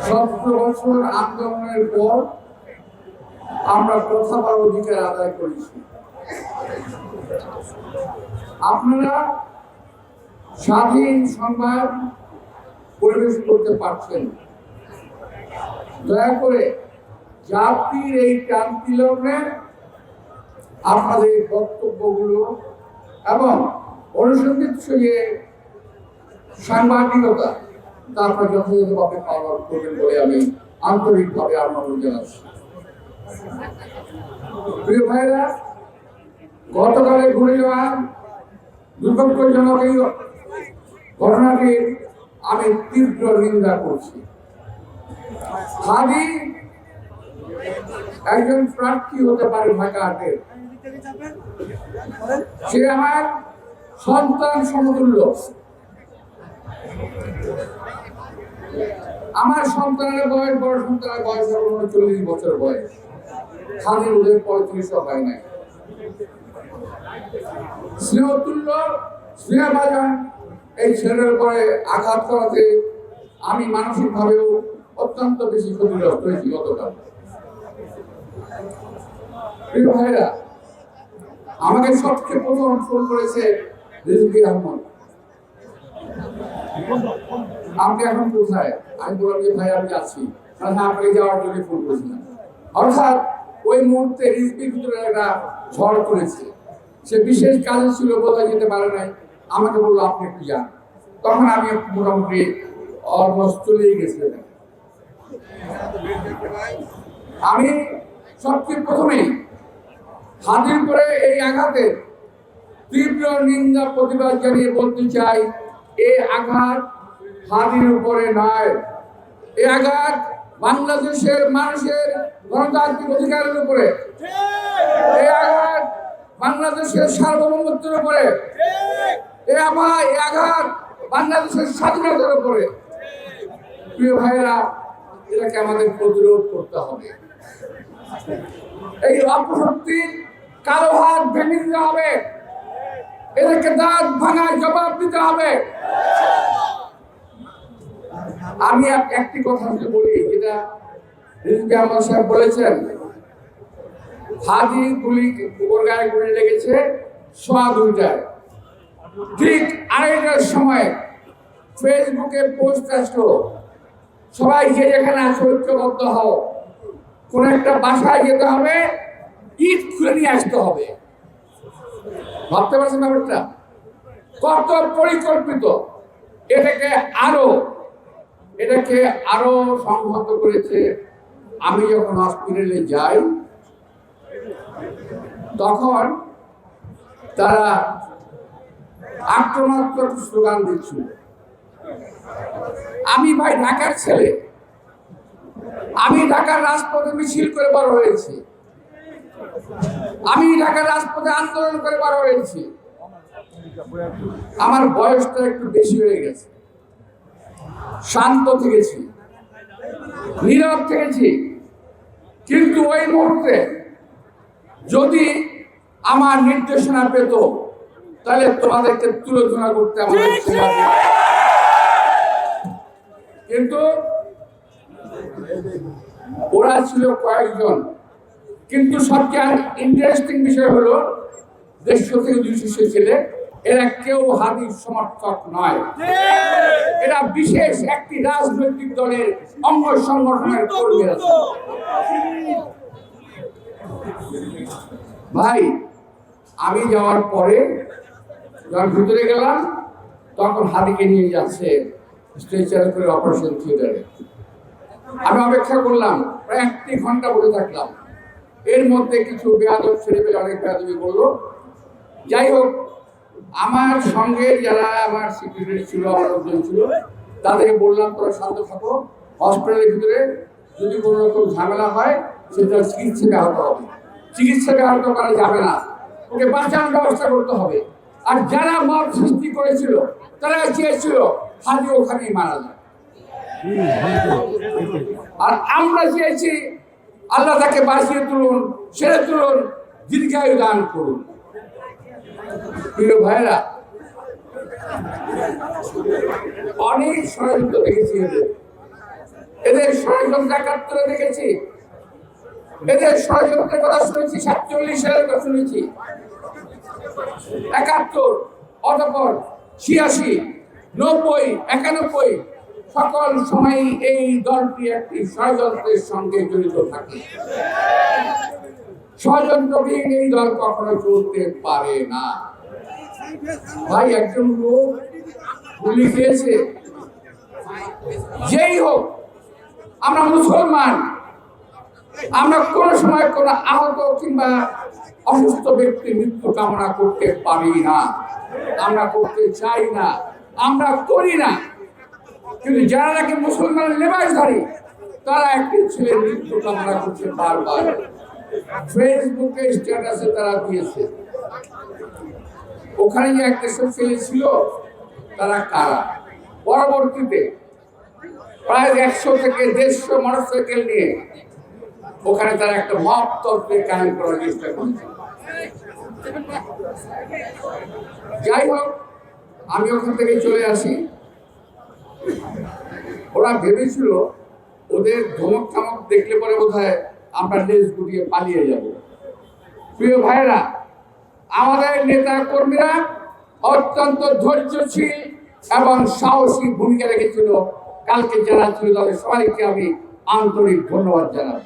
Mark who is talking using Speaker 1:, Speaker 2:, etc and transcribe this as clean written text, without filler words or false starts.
Speaker 1: 17 বছর আন্দোলনের পর আমরা প্রথাবার অধিকার আদায় করেছি। আপনারা স্বাধীন সংবাদ পরিবেশ করতে পারছেন। দয়া করে জাতির এই ক্রান্তি লগ্নে আপনাদের বক্তব্যগুলো এবং অনুসন্ধিত যে সাংবাদিকতা তা আপনারা যথাযথভাবে পালন করবেন বলে আমি আন্তরিকভাবে অনুরোধ জানাচ্ছি। প্রিয় ভাইরা, গতকালে ঘুরে যাওয়া দুর্ভাগ্যজনক এই ঘটনাটির আমি তীব্র নিন্দা করছি। খাদি একজন প্রার্থী হতে পারে ঢাকা আটের, সে আমার সন্তান সমতুল্য। আমার সন্তানের বয়স, বড় সন্তানের বয়স 39 বছর বয়স, খাদির ওদের 35 হয় নাই। স্নেহতুল্য স্নেহভাজন এই ছেলের উপরে আঘাত করাতে আমি মানসিকভাবেও অত্যন্ত বেশি ক্ষতিগ্রস্ত হয়েছি গতকাল। প্রিয় ভাইরা, আমাকে সবচেয়ে প্রথম ফোন করেছে রিজভী আহমদ, আপনি এখন কোথায়? আমি বললাম যে ভাই আমি আছি। আপনাকে যাওয়ার জন্য ফোন করেছিলাম। অর্থাৎ ওই মুহূর্তে রিজভির ভিতরে একটা ঝড় করেছে, সে বিশেষ কাজে ছিল, বোধহয় যেতে পারে নাই। আমাকে বললো আপনি একটু যান। তখন আমি মোটামুটি অলমোস্ট চলেই গেছিলাম। আমি সবচেয়ে প্রথমেই হাতির করে এই আঘাতে তীব্র নিন্দা প্রতিবাদ জানিয়ে বলতে চাই, এই আঘাত হাতির উপরে নয়, এই আঘাত বাংলাদেশের মানুষের গণতান্ত্রিক অধিকারের উপরে, এই আঘাত বাংলাদেশের সার্বভৌমত্বের উপরে, এই আঘাত বাংলাদেশের স্বাধীনতার উপরে। প্রিয় ভাইয়েরা, এটাকে আমাদের প্রতিরোধ করতে হবে। এই অপশক্তির কালো হাত ভেঙে দিতে হবে, এদেরকে দাঁত ভাঙায় জবাব দিতে হবে। আমি একটি কথা বলি, যেটা রিজভী আহমদ সাহেব বলেছেন, হাজি গুলি গায়ে গুলি লেগেছে 2:15। ঠিক 2:30টার সময় ফেসবুকে পোস্ট আসলো, সবাই যে যেখানে আছে ঐক্যবদ্ধ হও, কোন একটা বাসায় যেতে হবে, ইট খুলে নিয়ে আসতে হবে। ভাবতে পারছেন ব্যাপারটা কত পরিকল্পিত? এটাকে আরো সংহত করেছে। আমি যখন হসপিটালে যাই তখন তারা আক্রমণাত্মক স্লোগান দিচ্ছিল। আমি ভাই ঢাকার ছেলে, আমি ঢাকার রাজপথে মিছিল করে বড় হয়েছি, আমি ঢাকার রাজপথে আন্দোলন করে বড় হয়েছি। আমার বয়সটা একটু বেশি হয়ে গেছে, শান্ত থেকেছি, নীরব থেকেছি, কিন্তু ওই মুহূর্তে যদি আমার নির্দেশনা পেত তাহলে তোমাদেরকে তুলোধনা করতে আমাদের, কিন্তু ওরা ছিল কয়েকজন। কিন্তু সবচেয়ে ইন্টারেস্টিং বিষয় হলো 150 থেকে 200 ছেলে, এরা কেউ হাদির সমর্থক নয়, এরা বিশেষ একটি রাজনৈতিক দলের অঙ্গ সংগঠনের কর্মী। ভাই, আমি যাওয়ার পরে যখন ভিতরে গেলাম তখন হাদিকে নিয়ে যাচ্ছে স্ট্রেচারে করে অপারেশন থিয়েটারে। আমি অপেক্ষা করলাম, প্রায় 1 ঘন্টা বসে থাকলাম। এর মধ্যে কিছু বেয়াদব ছেলেপেলে অনেক বেয়াদবি বললো। যাই হোক, আমার সঙ্গে যারা আমার সেক্রেটারি ছিল, আমার লোকজন ছিল, তাদেরকে বললাম তোরা শান্ত থাকো, হসপিটালের ভিতরে যদি কোনো রকম ঝামেলা হয় সেটা চিকিৎসাকে আহত হবে, চিকিৎসাকে আহত করা যাবে না, ওকে বাঁচানোর ব্যবস্থা করতে হবে। আর যারা মত সৃষ্টি করেছিল তারা চেয়েছিল হাজি ওখানেই মারা যায়, আর আমরা চেয়েছি আল্লাহ তাকে বাঁচিয়ে তুলুন, ছেড়ে তুলুন, দীর্ঘায়ু দান করুন। প্রিয় ভাইরা, অনেক ষড়যন্ত্র দেখেছি, এদের ষড়যন্ত্র ৭১ দেখেছি, এদের ষড়যন্ত্রের কথা শুনেছি, ৪৭ সালের কথা শুনেছি, ৭১, অতঃপর ৮৬, ৯০, ৯১, সকল সময় এই দলটি একটি ষড়যন্ত্রের সঙ্গে জড়িত থাকে। ষড়যন্ত্রবিহীন এই দল কখনো চলতে পারে না। ভাই, একজন লোক গুলি খেয়েছে, যেই হোক, আমরা মুসলমান, আমরা কোন সময় কোন আহত কিংবা অসুস্থ ব্যক্তির মৃত্যু কামনা করতে পারি না, আমরা করতে চাই না, আমরা করি না। কিন্তু যারা নাকি মুসলমান লেবাসধারী, তারা একটি ছেলের মৃত্যু কামনা করছে বারবার, ফেসবুকে স্ট্যাটাসে তারা দিয়েছে। ওখানে যে একটা ছেলে ছিল, তারা কারা? পরবর্তীতে প্রায় ১০০ থেকে ১৫০ মোটরসাইকেল নিয়ে ওখানে তারা একটা মব তন্ত্রে কায়েম করার চেষ্টা করেছে। যাই হোক, আমি ওখান থেকে চলে আসি। ওরা ভেবেছিল ওদের ধমক চমক দেখলে পরে বোধহয় আমরা লেজ গুটিয়ে পালিয়ে যাব। প্রিয় ভাইরা, আমাদের নেতা কর্মীরা অত্যন্ত ধৈর্যশীল এবং সাহসী ভূমিকা রেখেছিল। কালকে যারা ছিল তাদের সবাইকে আমি আন্তরিক ধন্যবাদ জানাই।